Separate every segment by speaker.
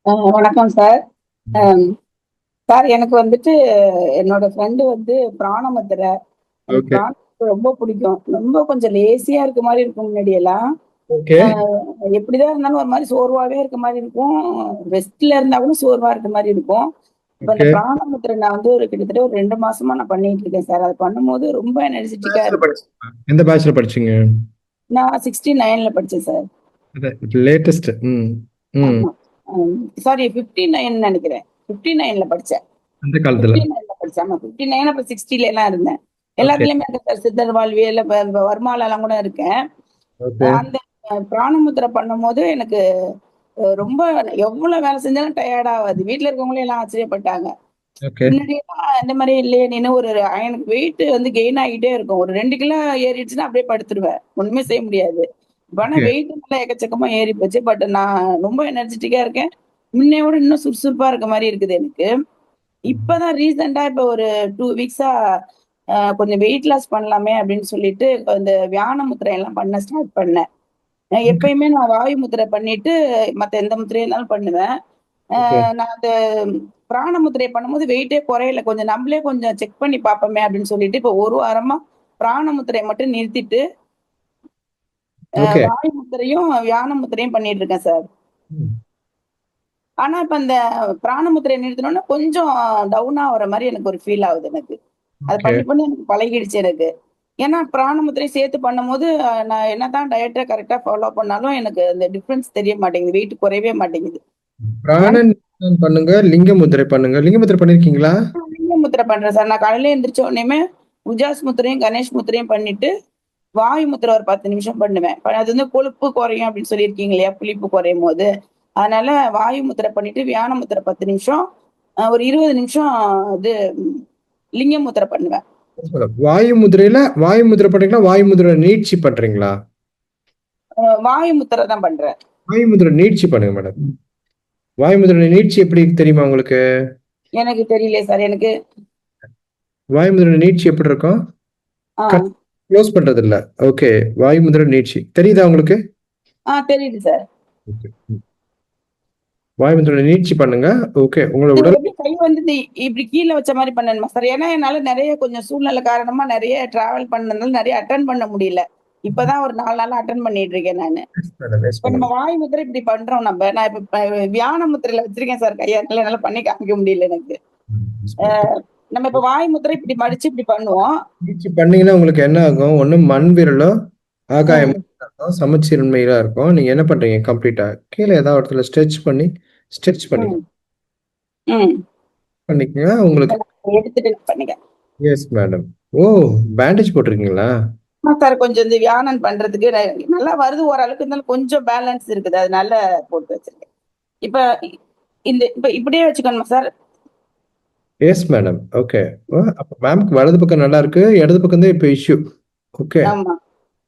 Speaker 1: வணக்கம் சார்.
Speaker 2: ம்.
Speaker 1: அம் சார் எனக்கு வந்துட்டு என்னோட ஃப்ரெண்டு வந்து பிராணமுத்திரை. எனக்கு
Speaker 2: ஓகே.
Speaker 1: பிராணமுத்திரை ரொம்ப பிடிக்கும். ரொம்ப கொஞ்சம் லேசியா இருக்க மாரி இருக்கும் முன்னாடியெல்லாம்.
Speaker 2: ஓகே.
Speaker 1: அ எப்படிதான் இருந்தாலும் ஒரு மாரி சோர்வாவே இருக்க மாரி இருக்கும். ரெஸ்ட்ல இருந்தா கூட சோர்வா இருக்க மாரி இருக்கும். இப்ப இந்த
Speaker 2: ஓகே.
Speaker 1: பிராணமுத்திரை நான் வந்து ஒரு கிட்டத்தட்ட ஒரு 2 மாசமா நான் பண்ணிட்டு இருக்கேன் சார். அது பண்ணும்போது ரொம்ப எனர்ஜெட்டிக்கா
Speaker 2: பேச்சுலர்
Speaker 1: இருக்கு.
Speaker 2: படிச்சீங்களா? எந்த பேட்ச்ல படிச்சீங்க?
Speaker 1: நான் 69ல படிச்சேன் சார்.
Speaker 2: லேட்டஸ்ட். ம். ம்.
Speaker 1: ஆமா. சாரி 59 நெனைக்கிறேன். 59ல படிச்சேன்.
Speaker 2: அந்த காலத்துல.
Speaker 1: 59ல படிச்சேன். ஆமா 59 அப்புறம் 60லலாம் இருந்தேன்.
Speaker 2: ஓகே.
Speaker 1: எல்லாத்துலயுமே இருக்கேன் சார். சித்தர் வாழ்வியல், வர்மாலலாம் கூட இருக்கேன்.
Speaker 2: ஓகே.
Speaker 1: அந்த பிராணமுத்திரை பண்ணும்போது எனக்கு ரொம்ப எவ்வளவு வேலை செஞ்சாலும் டயர்ட் ஆவாது. வீட்ல இருக்கவங்களே எல்லாம் ஆச்சரியப்பட்டாங்க.
Speaker 2: ஓகே.
Speaker 1: முன்னாடியெல்லாம் இந்த மாரி இல்லையே நீனு ஒரு எனக்கு வெயிட் வந்து கெயின் ஆகிட்டே இருக்கும். ஒரு 2 கிலோ ஏறிடுச்சுன்னா அப்படியே படுத்துருவேன். ஒண்ணுமே செய்ய முடியாது. இப்ப ஆனா
Speaker 2: ஓகே.
Speaker 1: வெயிட் நல்லா எக்கச்சக்கமா ஏறி போச்சு. பட் நான் ரொம்ப எனர்ஜெட்டிக்கா இருக்கேன். முன்னைய விட இன்னும் சுறுசுறுப்பா இருக்க மாரி இருக்குது எனக்கு.
Speaker 2: ம்.
Speaker 1: இப்பதான் ரீசென்ட்டா இப்ப ஒரு 2 வீக்ஸா கொஞ்சம் வெயிட் லாஸ் பண்ணலாமே அப்படின்னு சொல்லிட்டு, இந்த வியான முத்திரை எல்லாம் பண்ண ஸ்டார்ட் பண்ணேன்.
Speaker 2: ஓகே.
Speaker 1: எப்பயுமே நான் வாயு முத்திரை பண்ணிட்டு, மத்த எந்த முத்திரையா இருந்தாலும் பண்ணுவேன்.
Speaker 2: ஓகே.
Speaker 1: நான் அந்த பிராண முத்திரை பண்ணும்போது வெயிட்டே குறையல. கொஞ்சம் நம்மளே கொஞ்சம் செக் பண்ணி பார்ப்போமே அப்படின்னு சொல்லிட்டு, இப்போ 1 வாரமா பிராண முத்திரைய மட்டும் நிறுத்திட்டு,
Speaker 2: ஓகே.
Speaker 1: வாயு முத்திரையும், வியான முத்திரையும் பண்ணிட்டு இருக்கேன் சார்.
Speaker 2: ம்.
Speaker 1: ஆனா, இப்ப அந்த பிராண முத்திரைய நிறுத்தினோனே கொஞ்சம் டவுன் ஆவுற மாரி எனக்கு ஒரு ஃபீல் ஆகுது எனக்கு. அது
Speaker 2: ஓகே.
Speaker 1: பண்ணி, பண்ணி எனக்கு பழகிடுச்சு எனக்கு. ஏன்னா, பிராண முத்திரை சேர்த்து பண்ணும்போது, நான் என்னதான் டயட்ட கரெக்ட்டா ஃபாலோ பண்ணாலும், எனக்கு அந்த டிஃபரன்ஸ் தெரிய மாட்டேங்குது. வெயிட் குறையவே மாட்டேங்குது. ஆனா,
Speaker 2: பிராணன் பண்ணுங்க. லிங்க முத்திரை பண்ணுங்க. லிங்க முத்திரை பண்ணியிருக்கீங்களா?
Speaker 1: லிங்க முத்திரை பண்றேன் சார். நான் காலையில எந்திரிச்ச உடனேயுமே, உஜாஸ் முத்திரையும், கணேஷ் முத்திரையும் பண்ணிட்டு, வாயு முத்திரை ஒரு 10 நிமிஷம் பண்ணுவேன். அது வந்து கொழுப்பு குறையும் அப்படின்னு சொல்லியிருக்கீங்க இல்லையா? புளிப்பு குறையும்போது. அதனால வாயு முத்திரை பண்ணிட்டு, வியான முத்திரை 10 நிமிஷம், ஒரு 20 நிமிஷம் இது லிங்க முத்திரை பண்ணுவேன்.
Speaker 2: வாயு முதிரையில வாயு முதிரை பண்றீங்களா? வாயு முதிரை நீட்சி பண்றீங்களா?
Speaker 1: வாயு முத்திரை தான் பண்றேன்.
Speaker 2: வாயு முதிரை நீட்சி பண்ணுங்க மேடம். வாயு முதிரை நீட்சி எப்படி தெரியுமா உங்களுக்கு?
Speaker 1: எனக்கு தெரியலையே சார். எனக்கு
Speaker 2: வாயு முதிரை நீட்சி எப்படி இருக்கும்?
Speaker 1: ஆ,
Speaker 2: கண் க்ளோஸ் பண்றது இல்ல. ஓகே. வாயு முதிரை நீட்சி. தெரியுதா உங்களுக்கு?
Speaker 1: தெரியுது சார்.
Speaker 2: ஓகே. ம். வாயு முதிரை நீட்சி பண்ணுங்க. ஓகே. உங்களோட
Speaker 1: இது
Speaker 2: உடல்
Speaker 1: எப்படி கை வந்து இப்படி கீழ வச்ச மாரி பண்ணணுமா சார்? ஏன்னா என்னால நெறைய கொஞ்சம் சூழ்நிலை காரணமா நெறைய டிராவல் பண்ணதுனால நெறைய அட்டெண்ட் பண்ண முடியல. இப்பதான் ஒரு 4 நாளா அட்டெண்ட் பண்ணிட்டு இருக்கேன் நானு.
Speaker 2: எஸ் மேடம், எஸ்
Speaker 1: இப்ப நம்ம
Speaker 2: மேடம்.
Speaker 1: வாய் முத்திரை இப்படி பண்றோம் நம்ப. நான் இப்ப வியான முத்திரையில வச்சிருக்கேன் சார் கைய. அதனால என்னால பண்ணி காமிக்க முடியல எனக்கு.
Speaker 2: ம். எஸ்
Speaker 1: அ
Speaker 2: மேடம்.
Speaker 1: நம்ம இப்ப வாய் முத்திரை இப்படி மடிச்சு இப்படி பண்ணுவோம்.
Speaker 2: நீட்சி பண்ணீங்கன்னா உங்களுக்கு என்ன ஆகும்? ஒண்ணு மண் விரலோ, ஆகாயமோ
Speaker 1: ம்,
Speaker 2: இருக்கும். சமச்சீர்மையா இருக்கும். நீங்க என்ன பண்றீங்க கம்ப்ளீட்டா? கீழ ஏதாவது இடத்துல ஸ்ட்ரெச் பண்ணிக்கங்க.
Speaker 1: ம், ம்.
Speaker 2: பண்ணிக்கங்க.
Speaker 1: இப்ப
Speaker 2: உங்களுக்கு
Speaker 1: நான் எடுத்துட்டு நான் பண்ணிக்கிறேன்.
Speaker 2: Yes madam. ஓ! பேண்டேஜ் போட்டிருக்கீங்களா?
Speaker 1: ஆமா சார். கொஞ்சம் இந்த வியானம் பண்றதுக்கு நல்லா வருது ஓரளவுக்கு. இருந்தாலும் கொஞ்சம் பேலன்ஸ் இருக்குது. அதனால போட்டு வச்சிருக்கேன். இப்ப இப்ப இப்படியே வச்சுக்கணுமா சார்?
Speaker 2: Yes madam. ஓகே. அப்ப மேம்க்கு வலது பக்கம் நல்லா இருக்கு. இடது பக்கம் தான் இப்ப இஷ்யூ. ஓகே.
Speaker 1: ஆமா.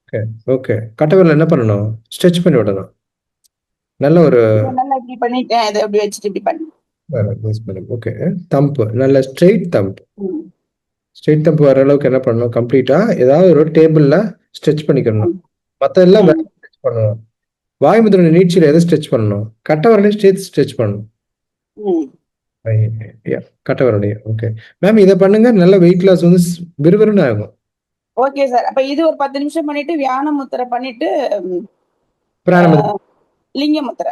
Speaker 2: ஓகே. ஓகே. கட்டை விரல என்ன பண்ணணும்? ஸ்ட்ரெச் பண்ணி விடணும். நல்ல ஒரு
Speaker 1: இத நல்லா இப்படி பண்ணிட்டேன். இத இப்படி வச்சுட்டு இப்படி பண்ணி.
Speaker 2: Yes madam. ஓகே. தம்ப். நல்ல ஸ்ட்ரெய்ட் தம்ப்.
Speaker 1: ம்,
Speaker 2: ஸ்ட்ரெய்ட் தம்ப் வர அளவுக்கு என்ன பண்ணணும்? கம்ப்ளீட்டா ஏதாவது ஒரு டேபிள்ல ஸ்ட்ரெச் பண்ணிக்கிறணும்.
Speaker 1: ம்,
Speaker 2: மத்ததெல்லாம்
Speaker 1: ம்,
Speaker 2: வேற ஸ்ட்ரெச் பண்ணணும். வாய் முதிரை நீட்சியில எத ஸ்ட்ரெச் பண்ணணும்? கட்டை விரலையும் சேர்த்து ஸ்ட்ரெச் பண்ணணும்.
Speaker 1: ம்.
Speaker 2: ஐ யா கட்டை விரலையும். ஓகே. மேம் இத பண்ணுங்க. நல்ல வெயிட் லாஸ் வந்து விறுவிறுன்னு ஆகும்.
Speaker 1: Okay sir. அப்ப இது ஒரு 10 நிமிஷம் பண்ணிட்டு, வியான முத்திரை பண்ணிட்டு, ம் அ
Speaker 2: பிராண முதிரை.
Speaker 1: லிங்க முத்திரை.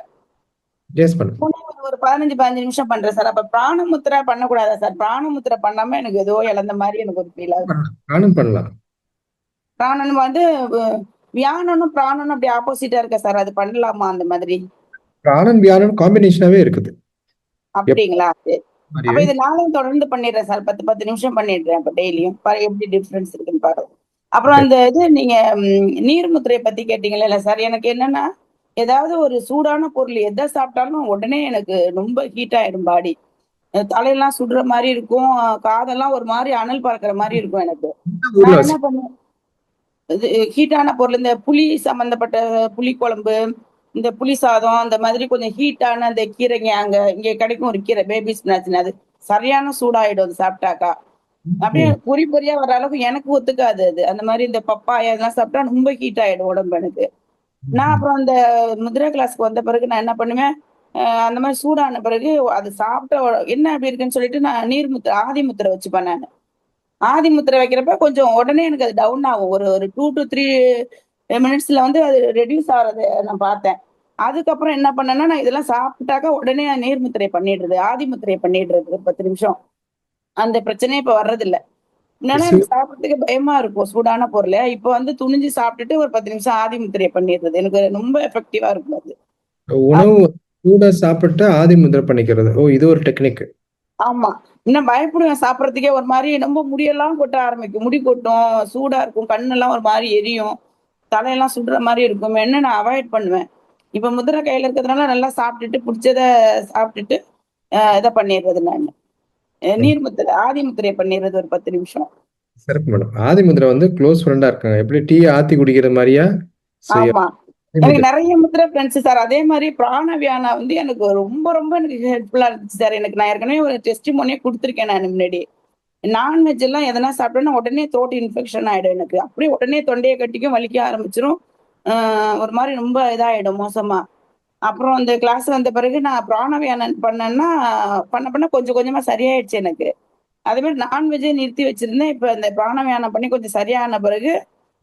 Speaker 2: Yes madam.
Speaker 1: ஒரு 15 நிமிஷம் பண்றேன் சார். அப்ப பிராண முத்திரை பண்ணக்கூடாதா சார்? பிராண முத்திரை பண்ணாம எனக்கு ஏதோ இழந்த மாரி எனக்கு ஒரு ஃபீல் ஆகுது.
Speaker 2: பண்ணலாம். நானும் பண்ணலாம்.
Speaker 1: பிராணன் வந்து வ வியானனும், பிராணனும் அப்படியே ஆப்போசிட்டா இருக்கா சார்? அது பண்ணலாமா அந்த மாதிரி?
Speaker 2: பிராணன், வியாழன் காம்பினேஷனாவே இருக்குது.
Speaker 1: அப்படிங்களா? சரி. அப்ப
Speaker 2: மாரியே
Speaker 1: இது நானும் தொடர்ந்து பண்ணிடுறேன் சார். 10 நிமிஷம் பண்ணிடுறேன் அப்ப டெய்லியும். எப்படி டிஃபரன்ஸ் இருக்குன்னு பாருங்க. அப்புறம்
Speaker 2: ஓகே.
Speaker 1: அந்த இது நீங்க நீர் முத்திரைய பத்தி கேட்டீங்கல்ல சார். எனக்கு என்னன்னா, ஏதாவது ஒரு சூடான பொருள் எத சாப்பிட்டாலும் உடனே எனக்கு ரொம்ப ஹீட் ஆயிடும் பாடி. தலையெல்லாம் சுடுற மாரி இருக்கும். காதெல்லாம் ஒரு மாரி அனல் பறக்கிற மாரி இருக்கும் எனக்கு.
Speaker 2: எந்த ஊர்ல
Speaker 1: நான் என்ன பண்ணுவேன், இது ஹீட்டான பொருள் இந்த புளி சம்மந்தப்பட்ட புளி குழம்பு, இந்த புளி சாதம், அந்த மாதிரி கொஞ்சம் ஹீட்டான அந்த கீரைங்க இங்க கிடைக்கும் ஒரு கீரை பேபி ஸ்பினாச்ன்னு அது சரியான சூடாயிடும் அது சாப்பிட்டாக்கா. அப்படியே
Speaker 2: ம்.
Speaker 1: பொறி பொறியா வர அளவுக்கு எனக்கு ஒத்துக்காது அது. அந்த மாரி இந்த பப்பாயா இதெல்லாம் சாப்பிட்டா ரொம்ப ஹீட் ஆயிடும் உடம்பு எனக்கு. நான்
Speaker 2: ம்.
Speaker 1: அப்புறம் அந்த முத்ரா கிளாஸ்க்கு வந்த பிறகு நான் என்ன பண்ணுவேன், அந்த மாதிரி சூடான பிறகு அது சாப்பிட்ட என்ன அப்படி இருக்குன்னு சொல்லிட்டு நான் நீர்முத்திரை ஆதிமுத்திரை வச்சுப்பேன் நான். ஆதிமுத்திரை வைக்கிறப்ப கொஞ்சம் உடனே எனக்கு அது டவுன் ஆகும். ஒரு ஒரு 2 to 3 மினிட்ஸ்ல வந்து அது ரெடியூஸ் ஆகிறத நான் பார்த்தேன். அதுக்கப்புறம் என்ன பண்ணேன்னா, நான் இதெல்லாம் சாப்பிட்டாக்கா உடனே நீர்முத்திரை பண்ணிடுறது. ஆதிமுத்திரை பண்ணிடுறது ஒரு 10 நிமிஷம். அந்த பிரச்சனையே இப்ப வர்றதில்ல. முன்னால
Speaker 2: சு
Speaker 1: எனக்கு சாப்பிடறதுக்கு பயமா இருக்கும் சூடான பொருள. இப்ப வந்து துணிஞ்சு சாப்பிட்டுட்டு ஒரு 10 நிமிஷம் ஆதிமுத்திரை பண்ணிடுறது. எனக்கு ரொம்ப எஃபெக்டிவா இருக்கும் அது.
Speaker 2: உணவு சூடா சாப்பிட்டு ஆதி முத்திரை பண்ணிக்கிறது. ஓ! இது ஒரு டெக்னிக்.
Speaker 1: ஆமா. இன்னும் பயப்படுவேன் சாப்பிடறதுக்கே ஒரு மாரி ரொம்ப முடியெல்லாம் கொட்ட ஆரம்பிக்கும். முடி கொட்டும், சூடா இருக்கும், கண்ணெல்லாம் ஒரு மாரி எரியும், தலையெல்லாம் சுடுற மாரி இருக்குமேன்னு நான் அவாய்ட் பண்ணுவேன். இப்ப முத்திரை கையில இருக்கிறதுனால நல்லா சாப்பிட்டுட்டு, புடிச்சத சாப்பிட்டுட்டு, இத பண்ணிடுறது நானு.
Speaker 2: ம்.
Speaker 1: நீர் முத்திரை, ஆதி முத்திரை பண்ணிடுறது ஒரு 10 நிமிஷம்.
Speaker 2: சிறப்பு மேடம். ஆதி முத்திரை வந்து க்ளோஸ் ஃப்ரெண்டா இருக்காங்க. எப்படி டீ ஆத்தி குடிக்கிற மாரியா? செய்ய
Speaker 1: ஆமா.
Speaker 2: ஆதி
Speaker 1: எனக்கு
Speaker 2: முத்திரை.
Speaker 1: நெறைய முத்திரை ஃப்ரெண்ட்ஸ் சார். அதே மாரி பிராணவியானா வந்து எனக்கு ரொம்ப ரொம்ப எனக்கு ஹெல்ப்ஃபுல்லா இருந்துச்சு சார். எனக்கு நான் ஏற்கனவே ஒரு டெஸ்டிமோனியே குடுத்துருக்கேன் நானு முன்னாடி. நான்வெஜ் எல்லாம் எதனா சாப்பிட்டேன்னா உடனே த்ரோட் இன்ஃபெக்ஷன் ஆயிடும் எனக்கு. அப்படியே உடனே தொண்டைய கட்டிக்கும், வலிக்க ஆரம்பிச்சுரும். அ ஒரு மாரி ரொம்ப இதாயிடும் மோசமா. அப்புறம் அந்த கிளாஸ் வந்த பிறகு நான் பிராணவியானம் பண்ணேன்னா, பண்ண பண்ண கொஞ்சம் கொஞ்சமா சரியாயிடுச்சு எனக்கு. அதே மாரி நான்வெஜ்ஜே நிறுத்தி வச்சிருந்தேன். இப்ப இந்த பிராணவியானம் பண்ணி கொஞ்சம் சரியான பிறகு,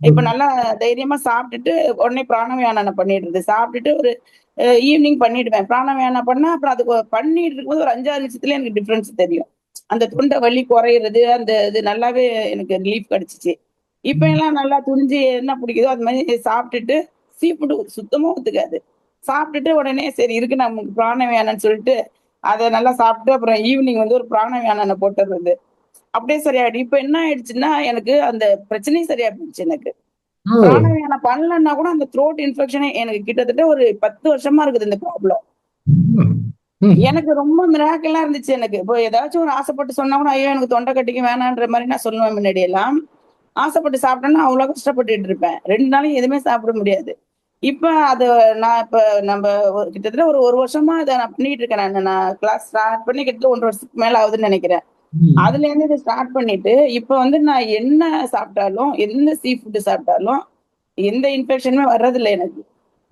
Speaker 1: இப்ப
Speaker 2: ம்.
Speaker 1: நல்லா தைரியமா சாப்பிட்டுட்டு உடனே பிராணவியானம் பண்ணிடுறது. சாப்பிட்டுட்டு ஒரு ஈவினிங் பண்ணிடுவேன். பிராணவியானம் பண்ணா அப்புறம் அதுக்கு பண்ணிட்டு இருக்கும்போது ஒரு 5, 6 நிமிஷத்துல எனக்கு டிஃபரன்ஸ் தெரியும். அந்த தொண்டை வலி குறையிறது, அந்த இது நல்லாவே எனக்கு ரிலீஃப் கிடைச்சுச்சு. இப்ப
Speaker 2: ம்.
Speaker 1: எல்லாம் நல்லா துணிஞ்சு என்ன பிடிக்குதோ அது மாரி சாப்பிட்டுட்டு, சீ ஃபுட் சுத்தமா ஒத்துக்காது. சாப்பிட்டுட்டு உடனே சரி இருக்கு நமக்கு பிராணவியானம்னு சொல்லிட்டு, அத நல்லா சாப்பிட்டு அப்புறம் ஈவினிங் வந்து ஒரு பிராணவியானம் போட்டுறது. அப்படியே சரியாயிடும். இப்ப என்ன ஆயிடுச்சுன்னா, எனக்கு அந்த பிரச்சனையும் சரியா போயிடுச்சு எனக்கு.
Speaker 2: ஓ!
Speaker 1: பிராணாயாமம் பண்ணலன்னா கூட அந்த த்ரோட் இன்ஃபெக்ஷனே எனக்கு கிட்டத்தட்ட ஒரு 10 வருஷமா இருக்குது இந்த ப்ராப்ளம்.
Speaker 2: ம். ம்.
Speaker 1: எனக்கு ரொம்ப மிராக்கிளா இருந்துச்சு எனக்கு. இப்போ ஏதாச்சும் ஒரு ஆசைப்பட்டு சொன்னா கூட, ஐயோ! எனக்கு தொண்டை கட்டிக்கும் வேணான்ற மாரி நான் சொல்லுவேன் முன்னாடியெல்லாம். ஆசைப்பட்டு சாப்பிட்டேன்னா அவ்ளோ கஷ்டப்பட்டுட்டு இருப்பேன். 2 நாளைக்கு எதுவுமே சாப்பிட முடியாது. இப்ப அது நான் இப்ப நம்ப ஒரு கிட்டத்தட்ட ஒரு 1 வருஷமா இத நான் பண்ணிட்டு இருக்கேன் நானு. நான் கிளாஸ் ஸ்டார்ட் பண்ணி கிட்டத்தட்ட 1 1/2 வருஷத்துக்கு மேல ஆகுதுன்னு நெனைக்கிறேன்.
Speaker 2: ம்.
Speaker 1: அதுலேருந்து இத ஸ்டார்ட் பண்ணிட்டு, இப்ப வந்து நான் என்ன சாப்பிட்டாலும், எந்த சீ ஃபுட் சாப்பிட்டாலும், எந்த இன்ஃபெக்ஷனுமே வர்றதில்ல எனக்கு.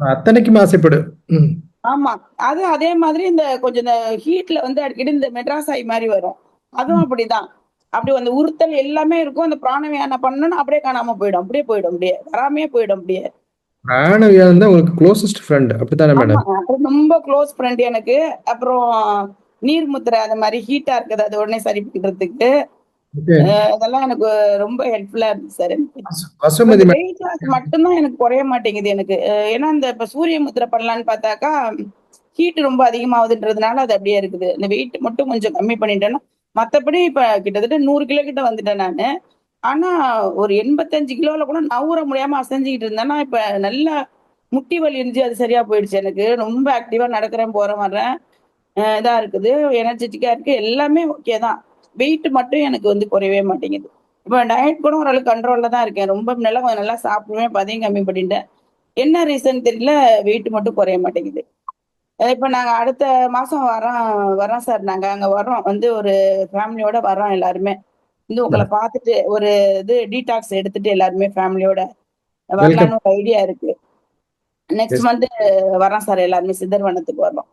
Speaker 2: அத்தனைக்கும் ஆசைப்படு. ம்.
Speaker 1: ஆமா. அது அதே மாதிரி இந்த கொஞ்சம் இந்த ஹீட்ல வந்து அடிக்கடி இந்த மெட்ராஸ் ஆயி மாரி வரும். அதுவும் அப்படிதான். அப்படி அந்த உறுத்தல் எல்லாமே இருக்கும். அந்த பிராணவியானம் பண்ணோம்னா அப்படியே காணாம போயிடும். அப்படியே போயிடும் அப்படியே. வராமயே போயிடும் அப்படியே.
Speaker 2: பிராணவியானம் தான் உங்களுக்கு குளோசஸ்ட் ஃப்ரெண்ட். அப்படித்தானே
Speaker 1: ஆமா.
Speaker 2: மேடம்?
Speaker 1: அப்புறம் ரொம்ப க்ளோஸ் ஃப்ரெண்ட் எனக்கு. அப்புறம் நீர் முத்திரை அந்த மாரி ஹீட்டா இருக்குது. அது உடனே சரி பண்றதுக்கு.
Speaker 2: ஓகே.
Speaker 1: இதெல்லாம் எனக்கு ரொம்ப ஹெல்ப்ஃபுல்லா இருந்துச்சு சார் எனக்கு. இப்ப
Speaker 2: வசுமதி
Speaker 1: இந்த
Speaker 2: மேடம்.
Speaker 1: வெயிட் லாஸ் மட்டும் தான் எனக்கு குறைய மாட்டேங்குது எனக்கு. ஏன்னா இந்த இப்ப சூரிய முத்திரை பண்ணலான்னு பார்த்தாக்கா, ஹீட் ரொம்ப அதிகமாகுதுன்றதுனால அது அப்படியே இருக்குது. இந்த வெயிட் மட்டும் கொஞ்சம் கம்மி பண்ணிட்டேன்னா, மத்தபடி இப்ப கிட்டத்தட்ட 100 கிலோ கிட்ட வந்துட்டேன் நானு. ஆனா ஒரு 85 கிலோல கூட நவுர முடியாம அசஞ்சுகிட்டு இருந்தேன்னா, இப்ப நல்லா முட்டி வலி இருந்துச்சு. அது சரியா போயிடுச்சு எனக்கு. ரொம்ப ஆக்டிவா நடக்கிறேன், போறேன், வர்றேன். இதா இருக்குது. எனர்ஜெட்டிக்கா இருக்கு. எல்லாமே ஓகே தான். வெயிட் மட்டும் எனக்கு வந்து குறையவே மாட்டேங்குது. இப்ப டயட் கூட ஓரளவுக்கு கண்ட்ரோல்ல தான் இருக்கேன். ரொம்ப முன்னலாம் கொஞ்சம் நல்லா சாப்பிடுவேன். இப்ப அதையும் கம்மி பண்ணிட்டேன். என்ன ரீசன் தெரியல. வெயிட் மட்டும் குறைய மாட்டேங்குது. இப்ப நாங்க அடுத்த மாசம் வரோம் சார். நாங்க அங்க வர்றோம். வந்து ஒரு ஃபேமிலியோட வர்றோம் எல்லாருமே. வந்து உங்கள
Speaker 2: மேடம்.
Speaker 1: பார்த்துட்டு ஒரு இது டீடாக்ஸ் எடுத்துட்டு எல்லாருமே ஃபேமிலியோட
Speaker 2: வெல்கம்.
Speaker 1: வரலான்னு ஒரு ஐடியா இருக்கு. நெக்ஸ்ட்
Speaker 2: எஸ்.
Speaker 1: மந்த் வர்றோம் சார் எல்லாருமே சித்தர்வனத்துக்கு வர்றோம்.